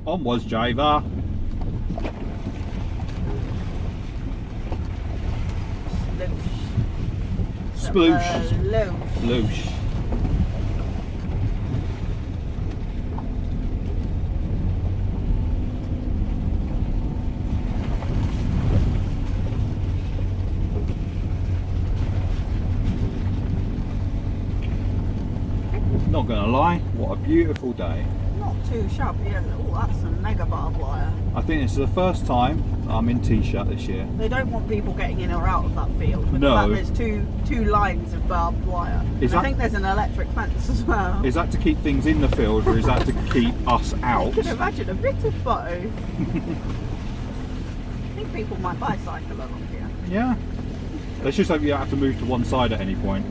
Onwards, driver. Sploosh. Sploosh. Not gonna lie, what a beautiful day. Not too shabby, is it? Oh, that's some mega barbed wire. I think this is the first time I'm in T-shirt this year. They don't want people getting in or out of that field. But No. there's two lines of barbed wire. I think there's an electric fence as well. Is that to keep things in the field, or is that to keep us out? I can imagine a bit of both. I think people might bicycle along here. Yeah. Let's just hope you don't have to move to one side at any point.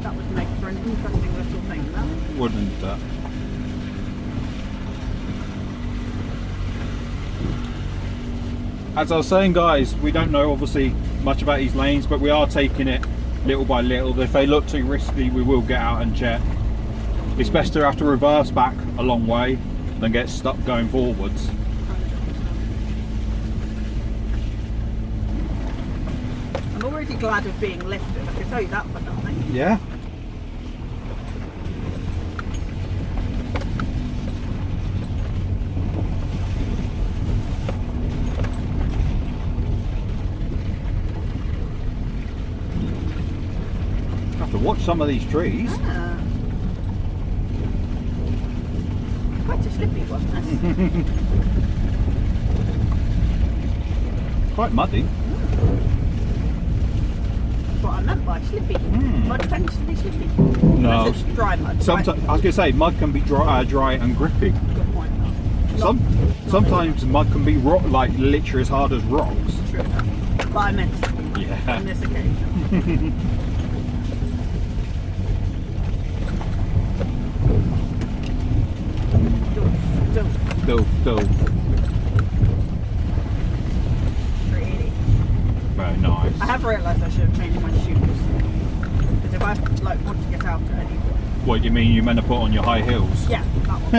That would make for an interesting little thing, though. Wouldn't it? As I was saying, guys, we don't know obviously much about these lanes, but we are taking it little by little. If they look too risky, we will get out and check. It's best to have to reverse back a long way than get stuck going forwards. I'm already glad of being lifted, I can tell you that for nothing. Yeah. Have to watch some of these trees. Ah. Quite a slippy one, this. Quite muddy. That's what I meant by slippy. Mud tends to be slippy. No. Unless it's dry mud. Sometimes, I was going to say, mud can be dry and grippy. Good point. Sometimes mud can be like literally as hard as rocks. True enough. But I meant slippy Yeah. on this occasion. Doof. Pretty. Very nice. I have realised I should have changed my shoes. Because if I want to get out at any point. What do you mean? You meant to put on your high heels? Yeah, that one.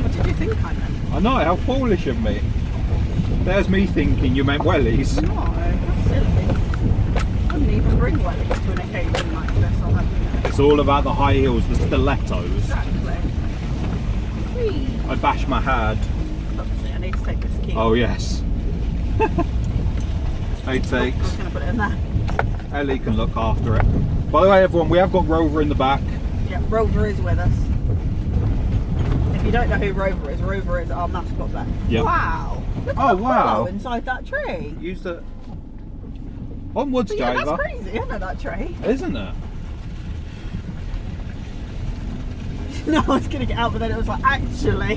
What did you think I meant? I know, how foolish of me. There's me thinking you meant wellies. No, that's silly. I wouldn't even bring wellies to an occasion like this, I'll have you know. It's all about the high heels, the stilettos. Exactly. Whee! I bashed my head. Oopsie, I need to take this key. Oh yes. Eight I was takes. going to put it in there. Ellie can look after it. By the way, everyone, we have got Rover in the back. Yeah, Rover is with us. If you don't know who Rover is our mascot there. Yep. Wow! Look Oh, at the wow. hollow inside that tree. Use the onwards, But yeah, driver. that's crazy, isn't it, that tree? Isn't it? No, I was going to get out, but then it was like, actually,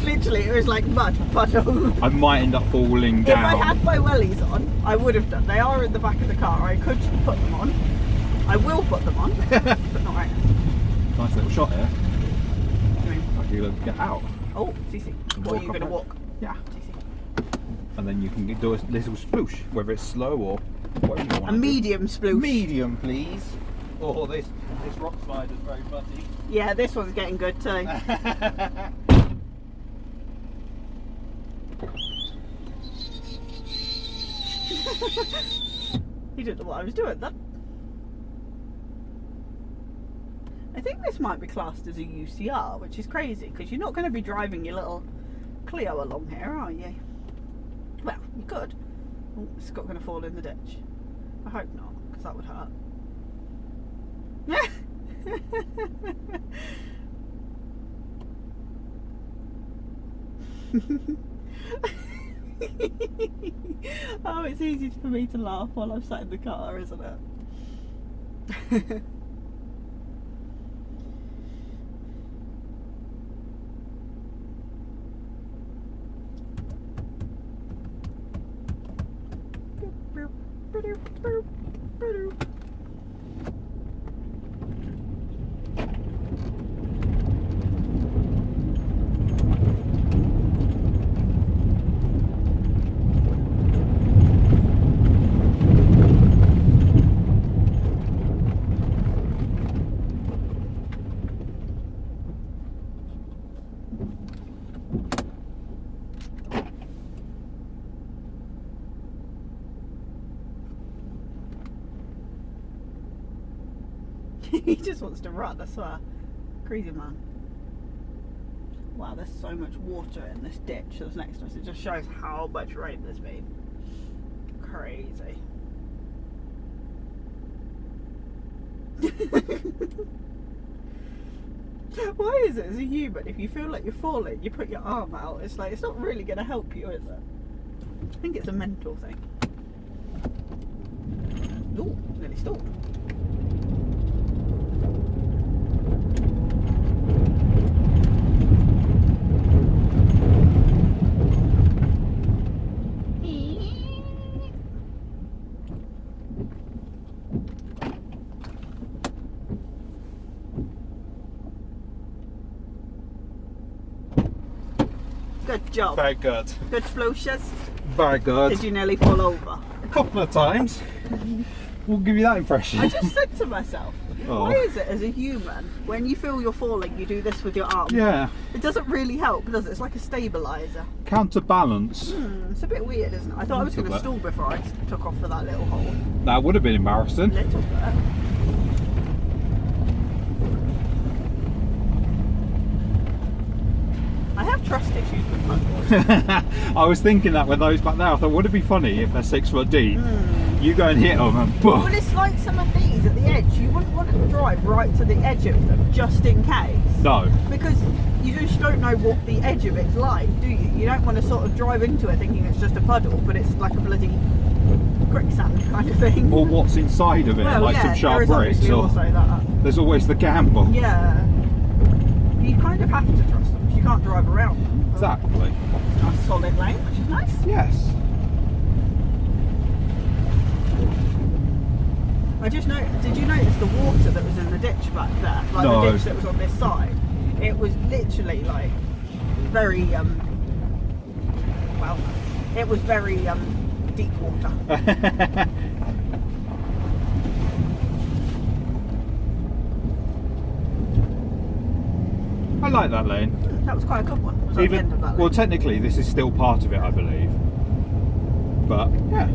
literally, it was like mud puddle. I might end up falling down. If I had my wellies on, I would have done. They are in the back of the car. I could put them on. I will put them on, but not right now. Nice little shot here. What do you mean? Like you get out. Oh, CC. Or are you going to walk? Yeah. CC. And then you can do a little sploosh, whether it's slow or whatever you want. A medium sploosh. Medium, please. Oh, this rock slide is very muddy. Yeah, this one's getting good too. You didn't know what I was doing then. I think this might be classed as a UCR, which is crazy because you're not going to be driving your little Clio along here, are you? Well, you could. Oh, it's going to fall in the ditch. I hope not, because that would hurt. Oh, it's easy for me to laugh while I'm sat in the car, isn't it? He just wants to run, I swear. Crazy man. Wow, there's so much water in this ditch that's next to us. It just shows how much rain there's been. Crazy. Why is it as a human, if you feel like you're falling, you put your arm out? It's like, it's not really going to help you, is it? I think it's a mental thing. Ooh, nearly stalled. Good job. Very good. Good sploshers. Very good. Did you nearly fall over? A couple of times. We'll give you that impression. I just said to myself, Oh. why is it as a human, when you feel you're falling, you do this with your arm? Yeah. It doesn't really help, does it? It's like a stabiliser. Counterbalance. It's a bit weird, isn't it? I thought I was going to Little stall before I took off for that little hole. That would have been embarrassing. Little bit. I have trust issues with puddles. I was thinking that with those back there. I thought, would it be funny if they're 6 foot deep? You go and hit them and boom. But it's like some of these at the edge. You wouldn't want to drive right to the edge of them just in case. No. Because you just don't know what the edge of it's like, do you? You don't want to sort of drive into it thinking it's just a puddle, but it's like a bloody quicksand kind of thing. Or what's inside of it, well, like yeah, some sharp there is bricks. obviously Or also that. there's always the gamble. Yeah. You kind of have to trust them. You can't drive around them. Exactly. Nice solid lane, which is nice. Yes. I just noticed, did you notice the water that was in the ditch back there? Like No. the ditch that was on this side? It was literally like very, well, it was very deep water. I like that lane. That was quite a good one. It was at the end of that lane. Well, technically, this is still part of it, I believe. But yeah,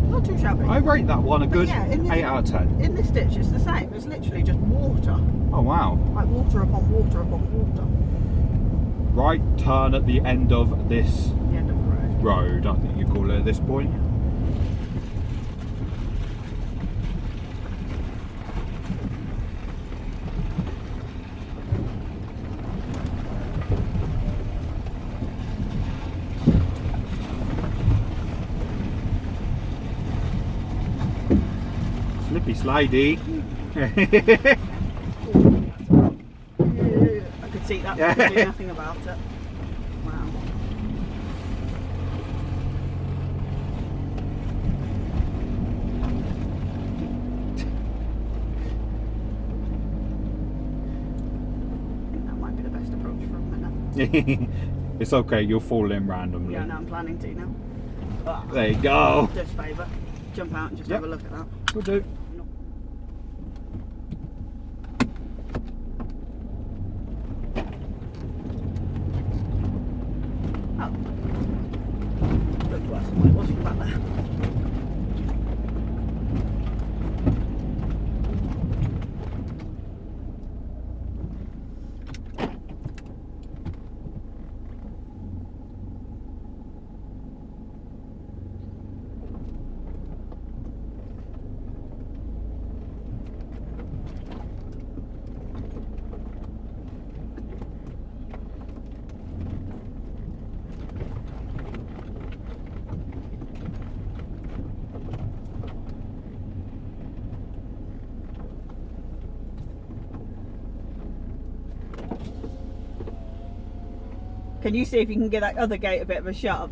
Not too shabby. I rate that one a But good yeah, in this- 8 out of 10. In this ditch, it's the same. It's literally just water. Oh wow! Like water upon water upon water. Right turn at the end of this The end of the road. road, I think you call it at this point. Slippy slidey. I could see that, but I could do nothing about it. Wow. I think that might be the best approach for a minute. It's okay, you'll fall in randomly. Yeah, no, I'm planning to now. Ah, There you go. just favour. Jump out and just Yep. have a look at that. Will do. Oh. Looked worse than what it was from back there. Can you see if you can get that other gate a bit of a shove?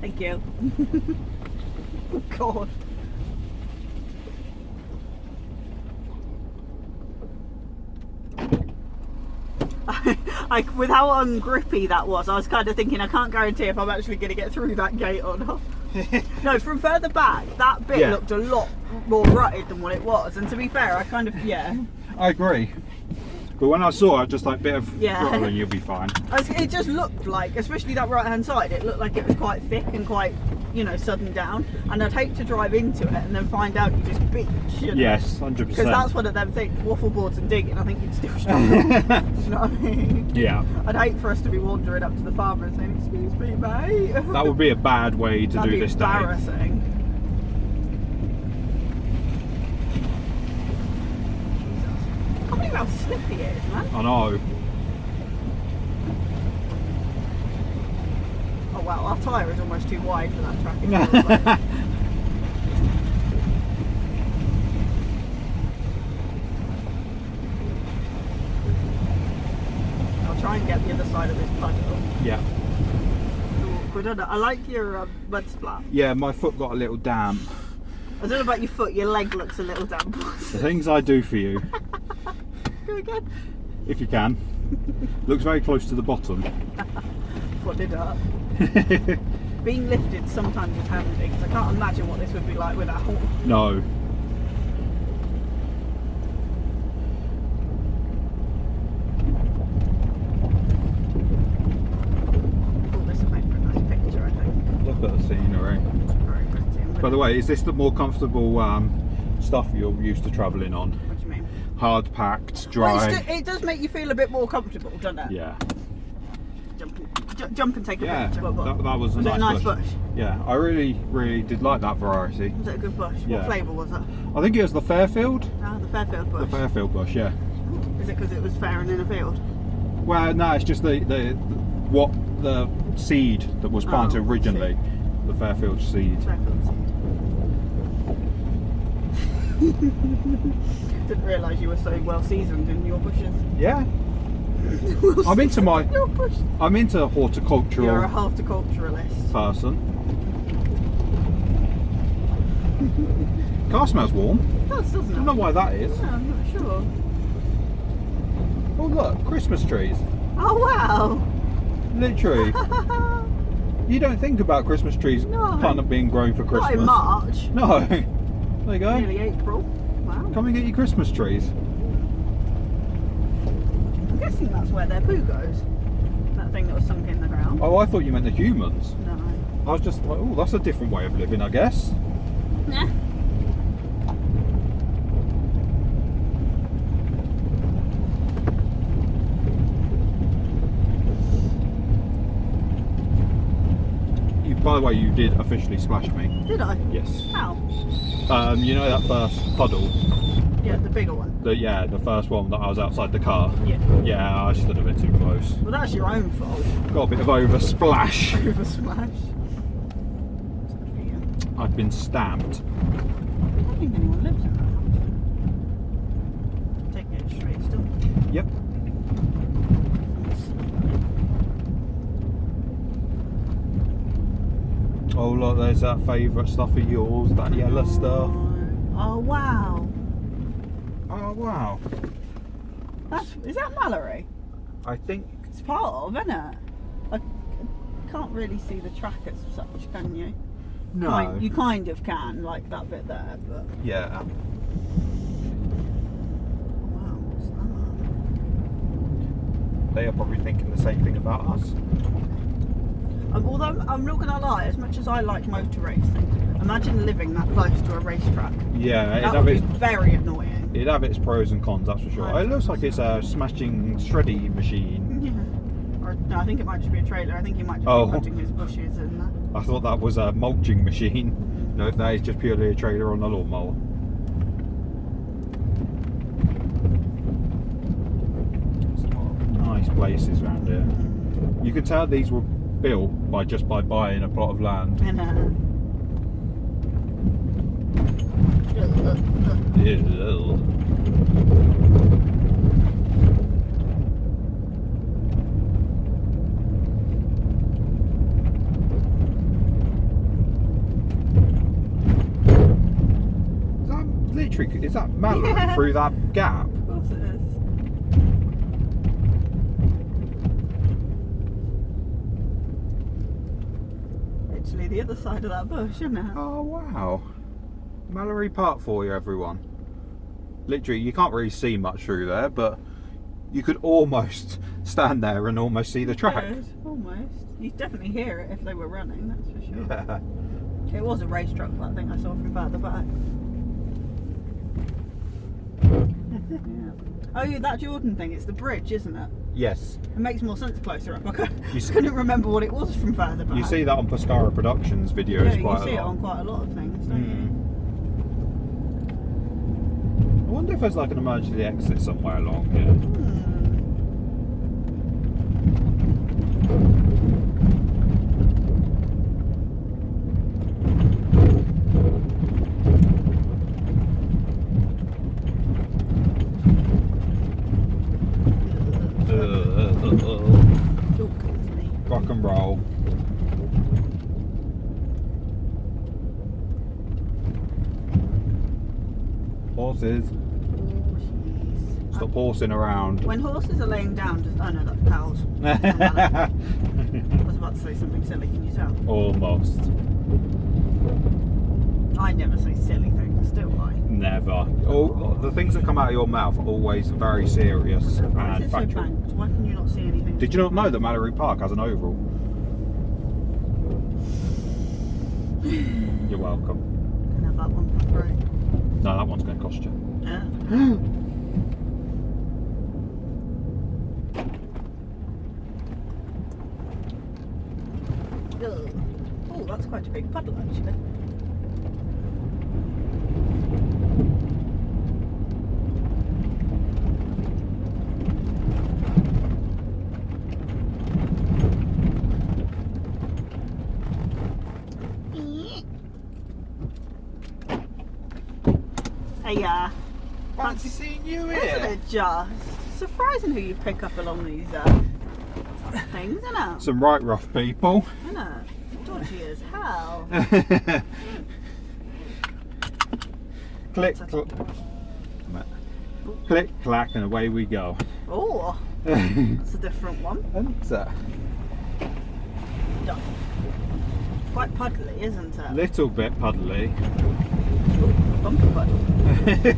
Thank you. Oh God. With how ungrippy that was, I was kind of thinking I can't guarantee if I'm actually going to get through that gate or not. No, from further back, that bit looked a lot more rutted than what it was. And to be fair, I kind of, yeah. I agree. But when I saw it, just like bit of Yeah. throttle and you'll be fine. It just looked like, especially that right hand side, it looked like it was quite thick and quite, you know, sudden down. And I'd hate to drive into it and then find out you just beach. You know? Yes, 100%. Because that's one of them things, waffle boards and digging, I think you'd still struggle. Do you know what I mean? Yeah. I'd hate for us to be wandering up to the farmer and saying, excuse me, mate. That would be a bad way to That'd do be this day. embarrassing. I can't believe how slippy it is, man. I know. Oh wow, our tyre is almost too wide for that track. It feels like. I'll try and get the other side of this puddle. Yeah. It's awkward, isn't it? I like your mud splat. Yeah, my foot got a little damp. I don't know about your foot, your leg looks a little damp. The things I do for you, Go again. if you can. Looks very close to the bottom. Foot it up. Being lifted sometimes is handy because I can't imagine what this would be like without. No. Oh, this will make for a nice picture, I think. Look at the scenery. It's very pretty. By the way, is this the more comfortable stuff you're used to travelling on? What do you mean? Hard packed, Well, dry. it does make you feel a bit more comfortable, doesn't it? Yeah. Jump and take a Yeah, picture. that was a Was it a nice bush? Yeah, I really did like that variety. Was it a good bush? Yeah. What flavour was it? I think it was the Fairfield. Ah, the Fairfield bush. The Fairfield bush, yeah. Is it because it was fairing in a field? Well, no, it's just the seed that was planted Oh, originally. The Fairfield seed. Fairfield seed. Didn't realise you were so well seasoned in your bushes. Yeah. I'm into Your bush. I'm into horticultural You're a horticulturalist. person. Car smells warm. It does, doesn't I it? don't know why that is. Yeah, I'm not sure. Oh look, Christmas trees. Oh wow! Literally. You don't think about Christmas trees No. kind of being grown for Not Christmas. in March. No. There you go. Nearly April. Wow. Come and get your Christmas trees. I'm guessing that's where their poo goes. That thing that was sunk in the ground. Oh, I thought you meant the humans. No. I was just like, oh, that's a different way of living, I guess. Nah. By the way, you did officially splash me. Did I? Yes. How? You know that first puddle? Yeah, the bigger one. The first one that I was outside the car. Yeah. Yeah, I stood a bit too close. Well, that's your own fault. Got a bit of over splash. Over splash. I've been stamped. I don't think anyone lives in that house. Take it straight still. Yep. Oh look, there's that favourite stuff of yours, that yellow stuff. Oh wow. Oh wow. Is that Mallory? I think It's part of, isn't it? I can't really see the track as such, can you? no. You kind of can, like that bit there, but Yeah. wow, what's that? They are probably thinking the same thing about us. Although I'm not gonna lie, as much as I like motor racing, imagine living that close to a racetrack. Yeah, That would be very annoying. it'd have its pros and cons, that's for sure. It looks like it's a smashing shreddy machine. Yeah. Or no, I think it might just be a trailer. I think he might just Oh. be putting his bushes in there. I thought that was a mulching machine. No, that is just purely a trailer on a lawnmower. Nice places around here. You can tell these were built by buying a plot of land. And Ew. Is that Mallory Yeah. through that gap? of course it is. Literally the other side of that bush, isn't it? Oh wow. Mallory Park for you, everyone. Literally, you can't really see much through there, but You could almost stand there and almost see the track. Good, almost. You'd definitely hear it if they were running, that's for sure. Yeah. It was a race truck, that thing I saw from further back. Yeah. Oh, yeah, that Jordan thing, it's the bridge, isn't it? Yes. It makes more sense closer up. I You see- couldn't remember what it was from further back. You see that on Pescara Productions videos yeah, quite you see a it lot. on quite a lot of things, don't I wonder if there's like an emergency exit somewhere along here. you? Oh, goodness me. Rock and roll. Horses. Oh, jeez. Stop horsing around. When horses are laying down, just oh no, that's cows. I was about to say something silly. Can you tell? Almost. I never say silly things, do I? Never. All the things that come out of your mouth are always very serious Why is and it so factual. banked? Why can you not see anything? Did you not know that Mallory Park has an oval? You're welcome. Can have that one for free. No, that one's going to cost you. Yeah. Ugh. Oh, that's quite a big puddle actually. Hey, Fancy seeing you isn't here. it just surprising who you pick up along these things, isn't it? Some right rough people. Isn't it? Dodgy as hell. Click, click, click, clack, and away we go. Oh, that's a different one. Quite puddly, isn't it? Little bit puddly. Bumper puddle.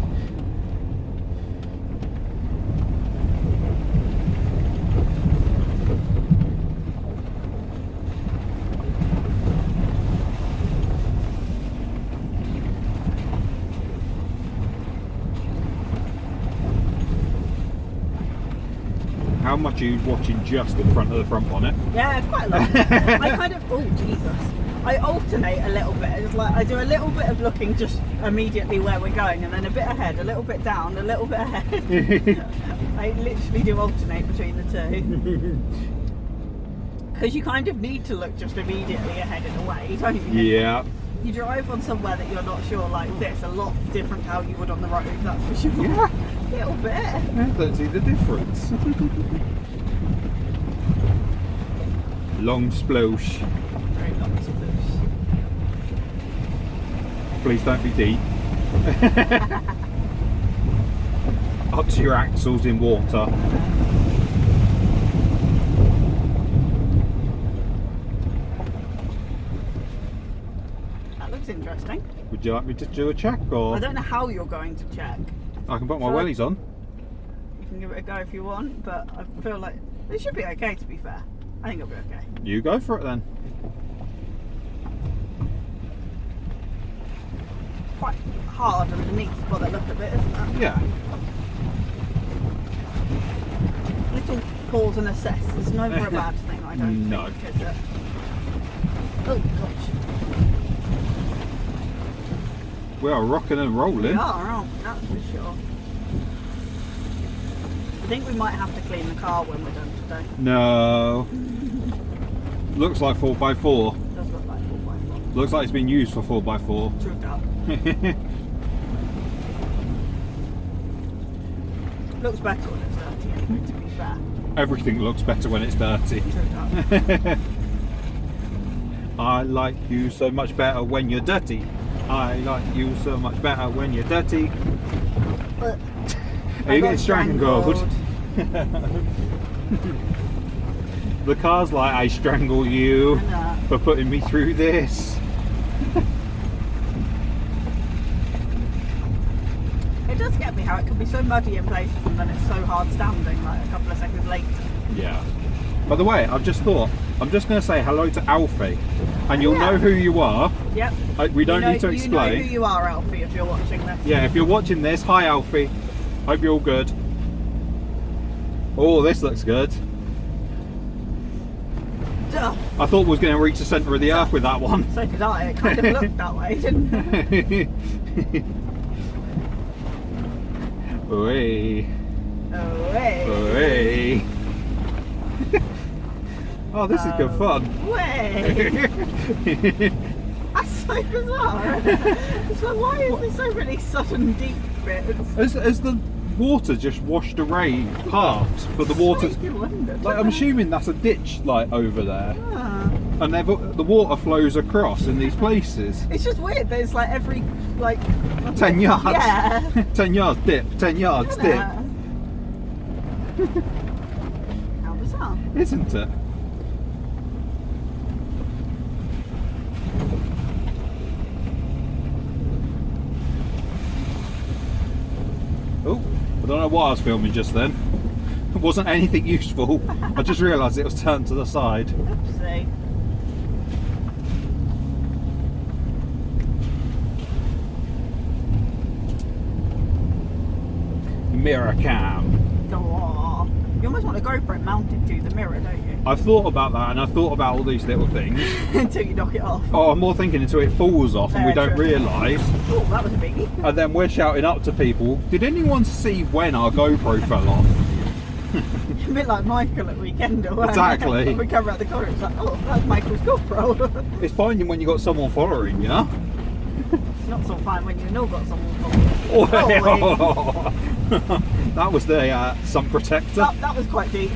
How much are you watching just in front of the front bonnet? Yeah, quite a lot. I kind of, oh Jesus. I alternate a little bit. It's like I do a little bit of looking just immediately where we're going, and then a bit ahead, a little bit down, a little bit ahead. I literally do alternate between the two. Because you kind of need to look just immediately ahead in a way, don't you? Yeah. You drive on somewhere that you're not sure like this, a lot different to how you would on the road, that's for sure. Yeah. A little bit. I don't see the difference. Long splosh. Very long sploosh. Please don't be deep. Up to your axles in water. That looks interesting. Would you like me to do a check or? I don't know how you're going to check. I can put my So- wellies on. You can give it a go if you want, but I feel like it should be okay to be fair. I think it'll be okay. You go for it then. Quite hard underneath by the look of it, isn't it? Yeah. Little pause and assess. It's never a bad thing, I don't No. think, is it? Oh gosh. We are rocking and We rolling. are, aren't we? That's for sure. I think we might have to clean the car when we're done today. No. Looks like 4x4. It does look like 4x4. Looks like it's been used for 4x4. True that. Looks better when it's dirty anyway, to be fair. Everything looks better when it's dirty. True that. I like you so much better when you're dirty. I like you so much better when you're dirty. But Are you getting strangled? The car's like, I strangle you I know. for putting me through this. It does get me how it can be so muddy in places and then it's so hard standing like a couple of seconds later. Yeah. By the way, I've just thought, I'm just going to say hello to Alfie, and you'll know who you are. Yep. We don't need to explain. You know who you are, Alfie, if you're watching this. Yeah, if you're watching this, hi Alfie. Hope you're all good. Oh, this looks good. Duh. I thought we was going to reach the centre of the earth with that one. So did I. It kind of looked that way, didn't it? Oi. Away. Oi. Oh, this is good fun. Way. That's so bizarre, isn't it? It's like, why is there so many sudden deep bits? As the water just washed away paths for the water. Like, I'm assuming that's a ditch, like over there, and the water flows across in these places. It's just weird. There's like every 10 yards. Yeah. 10 yards dip. 10 yards dip. How bizarre, Isn't it? Oh, I don't know what I was filming just then. It wasn't anything useful. I just realised it was turned to the side. Oopsie. Mirror cam. Oh, you almost want a GoPro mounted to the mirror, don't you? I've thought about that, and I've thought about all these little things. Until you knock it off. Oh, I'm more thinking until it falls off and we don't realise. Oh, that was a biggie. And then we're shouting up to people, did anyone see when our GoPro fell off? A bit like Michael at Weekender, weren't Exactly. it? When we come around the corner, it's like, oh, that's Michael's GoPro. It's fine when you got someone following you. Not so fine when you know got someone following you. Oh, that was the sun protector. That was quite deep.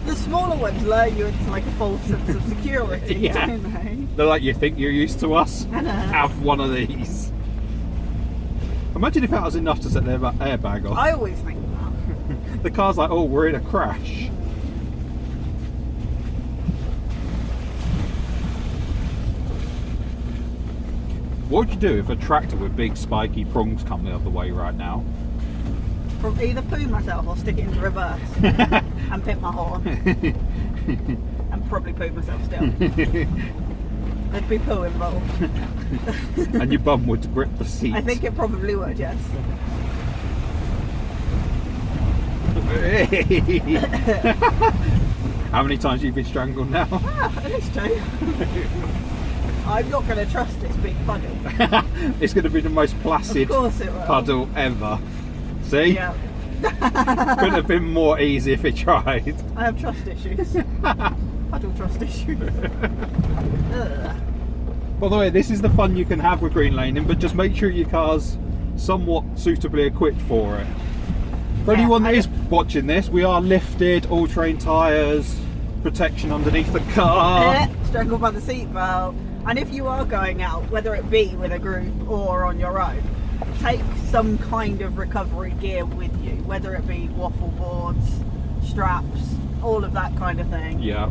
The smaller ones lure you into like a false sense of security, Yeah. don't they? They're like, you think you're used to us? I know. Have one of these. Imagine if that was enough to set their airbag off. I always think that. The car's like, oh, we're in a crash. What would you do if a tractor with big spiky prongs come the other way right now? From either poo myself or stick it into reverse and pit my horn and probably poo myself still. There'd be poo involved. And your bum would grip the seat. I think it probably would, yes. How many times have you been strangled now? At least 2. I'm not going to trust this big puddle. It's going to be the most placid Of course it will. puddle ever. See? Yeah. Couldn't have been more easy if he tried. I have trust issues. Puddle trust issues. Ugh. By the way, this is the fun you can have with Greenlaning, but just make sure your car's somewhat suitably equipped for it. For Yeah, anyone that is watching this, we are lifted, all-terrain tyres, protection underneath the car. Strangled by the seatbelt. And if you are going out, whether it be with a group or on your own, take some kind of recovery gear with you, whether it be waffle boards, straps, all of that kind of thing. Yeah.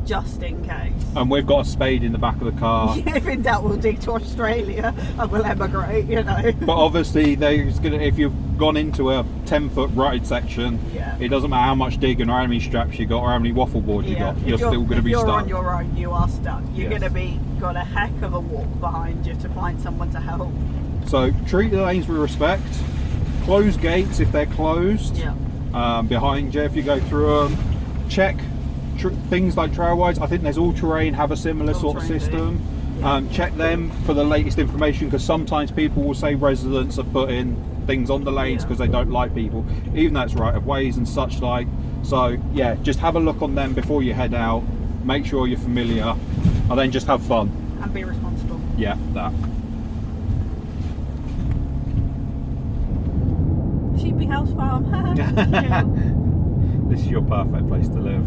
Just in case. And we've got a spade in the back of the car. If in doubt, we'll dig to Australia and we'll emigrate, you know. But obviously, there's gonna, if you've gone into a 10-foot ride section, Yeah. it doesn't matter how much digging or how many straps you got or how many waffle boards you got, you're still going to be If stuck. you're on your own, you are stuck. You're Yes. going to be got a heck of a walk behind you to find someone to help. So treat the lanes with respect. Close gates if they're closed. Yeah. Behind you if you go through them. Check things like trail wides. I think there's all terrain have a similar sort of All-terrain system. Yeah. Check them for the latest information, because sometimes people will say residents are putting things on the lanes because they don't like people, even though it's right of ways and such like. So yeah, just have a look on them before you head out. Make sure you're familiar, and then just have fun. And be responsible. Yeah, that. Sheepy House Farm. This is your perfect place to live.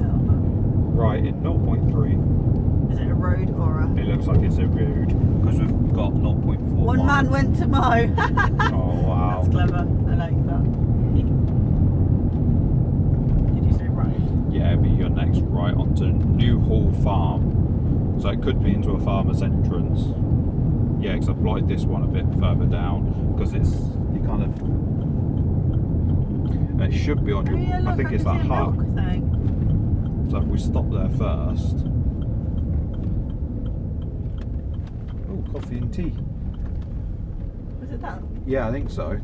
Right in 0.3. Is it a road or a... It looks like it's a road because we've got 0.4. One man went to mow. Oh wow. That's clever. I like that. Did you say road? Yeah, but you're next right onto New Hall Farm. So it could be into a farmer's entrance. Yeah, because I plotted this one a bit further down because it's you kind of. And it should be on your. Oh, yeah, look, I think it's can that see a hut. milk thing. So if we stop there first. Oh, coffee and tea. Was it that? Yeah, I think so.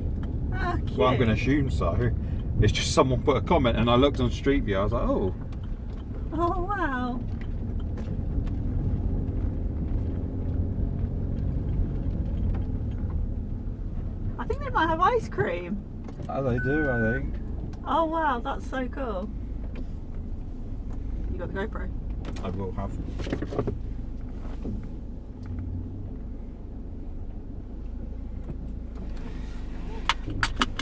Ah, cute. Well, I'm going to assume so. It's just someone put a comment and I looked on Street View. I was like, oh. Oh, wow. I think they might have ice cream. Oh, they do, I think. Oh, wow, that's so cool. You got the GoPro? I will have.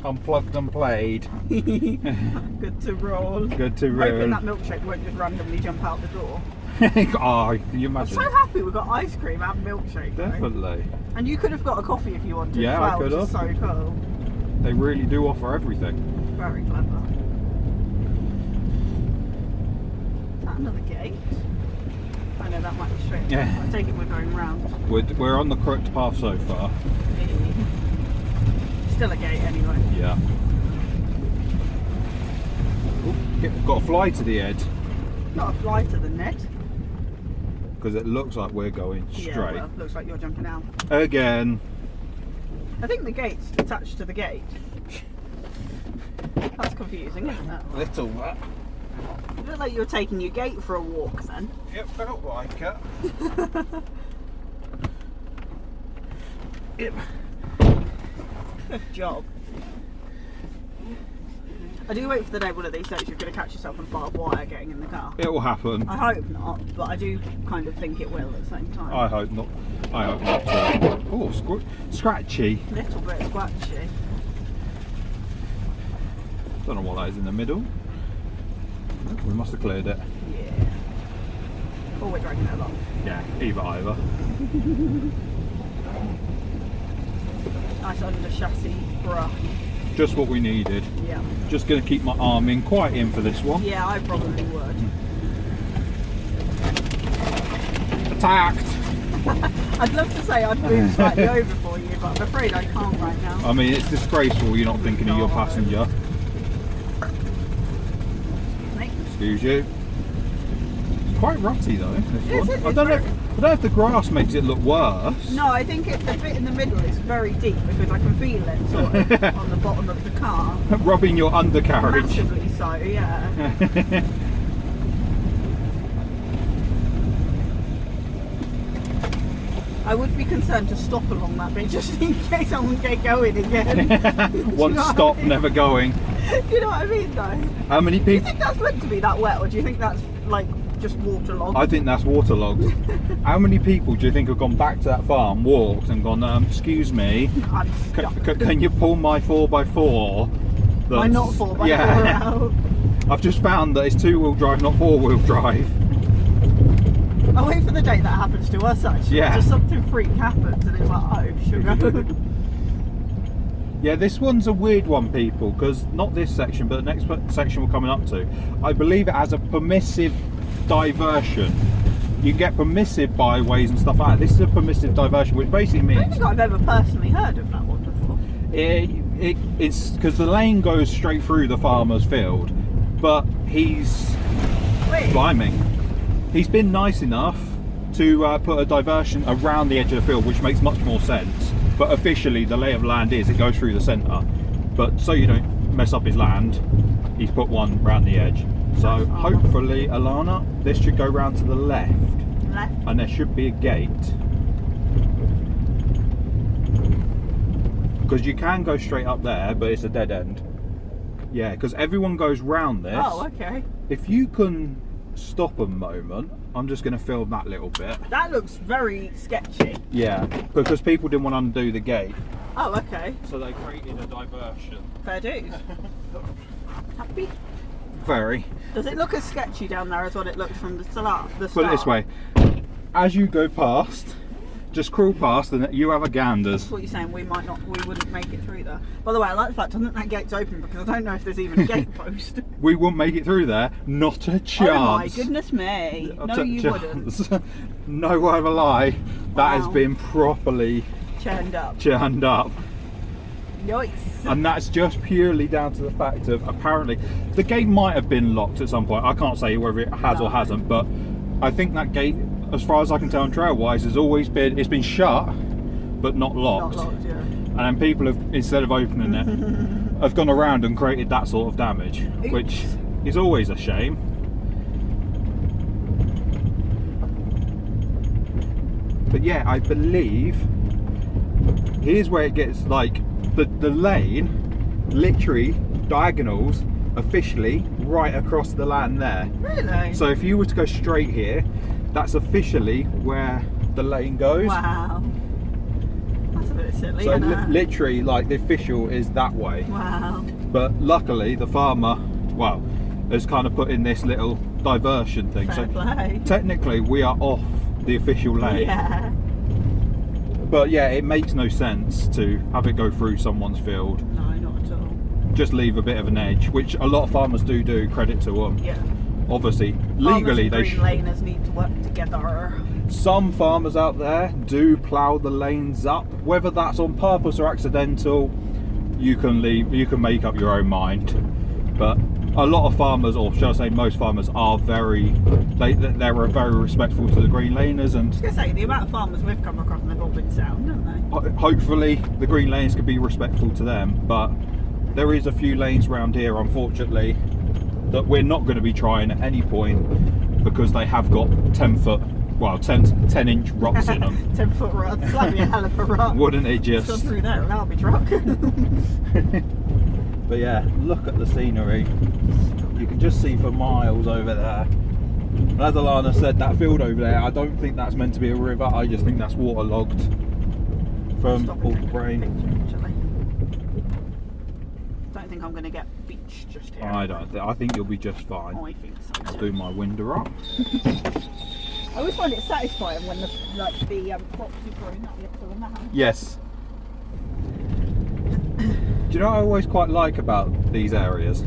Unplugged and played. Good to roll. Good to I'm roll. hoping that milkshake won't just randomly jump out the door. Oh, can you I'm imagine? so happy we got ice cream and milkshake. Though. Definitely. And you could have got a coffee if you wanted. Yeah, as well, I could which is have. so cool. They really do offer everything. Very clever. Is that another gate? I know that might be straight. Yeah. I take it we're going round. We're on the correct path so far. Still a gate anyway. Yeah. Ooh, got a fly to the edge Not a fly to the net. because it looks like we're going straight. Yeah, well, looks like you're jumping out. Again. I think the gate's attached to the gate. That's confusing, isn't it? Little bit. It looked like you were taking your gate for a walk then. It felt like it. Yep. Good job. I do wait for the day one of these days you're going to catch yourself on barbed wire getting in the car. It will happen. I hope not, but I do kind of think it will at the same time. I hope not. I hope not too. Oh, scratchy. Little bit scratchy. Don't know what that is in the middle. We must have cleared it. Yeah. Or we're dragging it along. Yeah, either. Nice under chassis brush. Just what we needed. Yeah. Just going to keep my arm in quite in for this one. Yeah, I probably would. Attacked! I'd love to say I'd move slightly over for you, but I'm afraid I can't right now. I mean, it's disgraceful you're not thinking of your No. passenger. Mate. Excuse you. It's quite rutty though, this Is one. it? I don't know if the grass makes it look worse. No, I think the bit in the middle is very deep because I can feel it sort of on the bottom of the car. Rubbing your undercarriage. Massively so, yeah. I would be concerned to stop along that bit just in case I won't get going again. One stop, never going. Do you know what I mean though? How many Do you people? think that's meant to be that wet or do you think that's like just waterlogged? I think that's waterlogged. How many people do you think have gone back to that farm, walked and gone, excuse me, I'm stuck. can you pull my 4x4? Why not 4x4 out? I've just found that it's 2-wheel drive, not 4-wheel drive. I'll wait for the day that happens to us actually. Yeah. Just something freak happens and it's like, oh sugar. Yeah, this one's a weird one, people, because not this section, but the next section we're coming up to, I believe it has a permissive diversion. You can get permissive byways and stuff like that. This is a permissive diversion, which basically I don't means think I've ever personally heard of that one before. it's because the lane goes straight through the farmer's field, but he's climbing. He's been nice enough to put a diversion around the edge of the field, which makes much more sense. But officially, the lay of land is it goes through the centre. But so you don't mess up his land, he's put one around the edge. So hopefully, Alana, this should go round to the left, and there should be a gate. Because you can go straight up there, but it's a dead end. Yeah, because everyone goes round this. Oh, okay. If you can stop a moment, I'm just going to film that little bit. That looks very sketchy. Yeah, because people didn't want to undo the gate, Oh, okay. so they created a diversion. Fair dues. Happy? Very. Does it look as sketchy down there as what it looks from the start? Put it this way, as you go past, Just crawl past and you have a ganders. That's what you're saying. We wouldn't make it through there. By the way, I like the fact I think that gate's open because I don't know if there's even a gate post. We wouldn't make it through there. Not a chance. Oh my goodness me! No, you wouldn't. No word of a lie. That has been properly churned up. Yikes. And that's just purely down to the fact of apparently the gate might have been locked at some point. I can't say whether it has or hasn't, but I think that gate, as far as I can tell on trail wise, has always been, it's been shut but not locked. Not locked, yeah. And then people have, instead of opening it, have gone around and created that sort of damage. Oops. Which is always a shame. But yeah, I believe here's where it gets like the lane literally diagonals officially right across the land there. Really? So if you were to go straight here, that's officially where the lane goes. Wow. That's a bit silly, So isn't it? literally like the official is that way. Wow. But luckily the farmer, well, has kind of put in this little diversion thing. Fair play. Technically we are off the official lane. Yeah. But yeah, it makes no sense to have it go through someone's field. No, not at all. Just leave a bit of an edge, which a lot of farmers do, credit to them. Yeah. Obviously, legally they should. Greenlaners need to work together. Some farmers out there do plough the lanes up, whether that's on purpose or accidental, you can make up your own mind. But a lot of farmers, or shall I say most farmers, are they're very respectful to the Greenlaners, and I was going to say, the amount of farmers we've come across and they've all been sound, haven't they? hopefully the Greenlaners can be respectful to them. But there is a few lanes around here, unfortunately, that we're not going to be trying at any point because they have got 10-inch rocks in them. 10-foot rods, that'd be a hell of a rod. Wouldn't it just? It's gone through there, and I'll be drunk. But yeah, look at the scenery. You can just see for miles over there. And as Alana said, that field over there, I don't think that's meant to be a river. I just think that's waterlogged from all the rain. Don't think I'm going to get beached just here. I think you'll be just fine. I think so. I'll do my window up. I always find it satisfying when the crops are growing up the land. Yes. Do you know what I always quite like about these areas?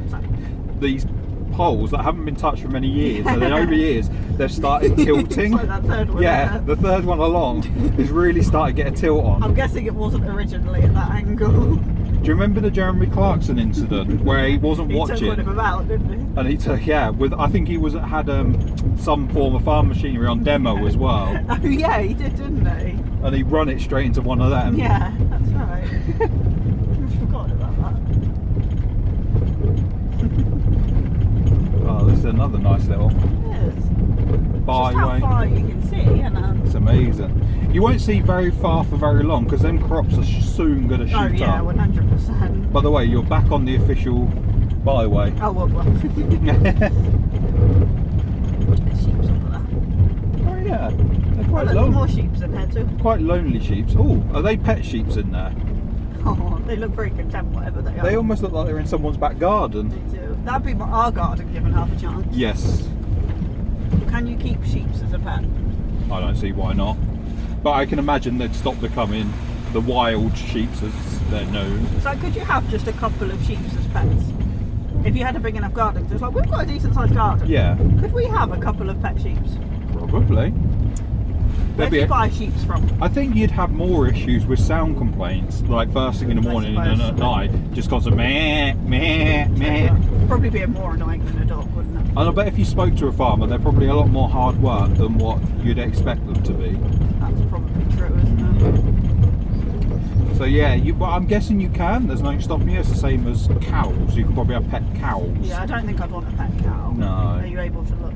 These poles that haven't been touched for many years, and then over years they've started tilting. It's like that third one. Yeah, the third one along is really starting to get a tilt on. I'm guessing it wasn't originally at that angle. Do you remember the Jeremy Clarkson incident where he wasn't watching? He took one of them out, didn't he? And he took, yeah, I think he had some form of farm machinery on demo as well. Oh yeah, he did, didn't he? And he run it straight into one of them. Yeah, that's right. I've forgotten about that. Oh, this is another nice little byway. Just how far you can see, It's amazing. You won't see very far for very long because them crops are soon going to shoot up. Oh yeah, 100%. By the way, you're back on the official byway. Oh well. Sheep's up there. Oh yeah, they're quite There's more sheeps in here too. Quite lonely sheeps. Oh, are they pet sheeps in there? Oh, they look very content, whatever they are. They almost look like they're in someone's back garden. They do. That'd be our garden given half a chance. Yes. Can you keep sheeps as a pet? I don't see why not. But I can imagine they'd stop becoming the wild sheeps as they're known. So could you have just a couple of sheeps as pets? If you had a big enough garden, just like we've got a decent sized garden. Yeah. Could we have a couple of pet sheeps? Probably. Where do you buy sheeps from? I think you'd have more issues with sound complaints, like first thing in the morning and at night, just cause of meh, meh, meh. Probably be more annoying than a dog, wouldn't it? And I bet if you spoke to a farmer, they're probably a lot more hard work than what you'd expect them to be. That's probably true, isn't it? So yeah, but I'm guessing you can. There's nothing stopping you. It's the same as cows. You can probably have pet cows. Yeah, I don't think I'd want a pet cow. No. Are you able to look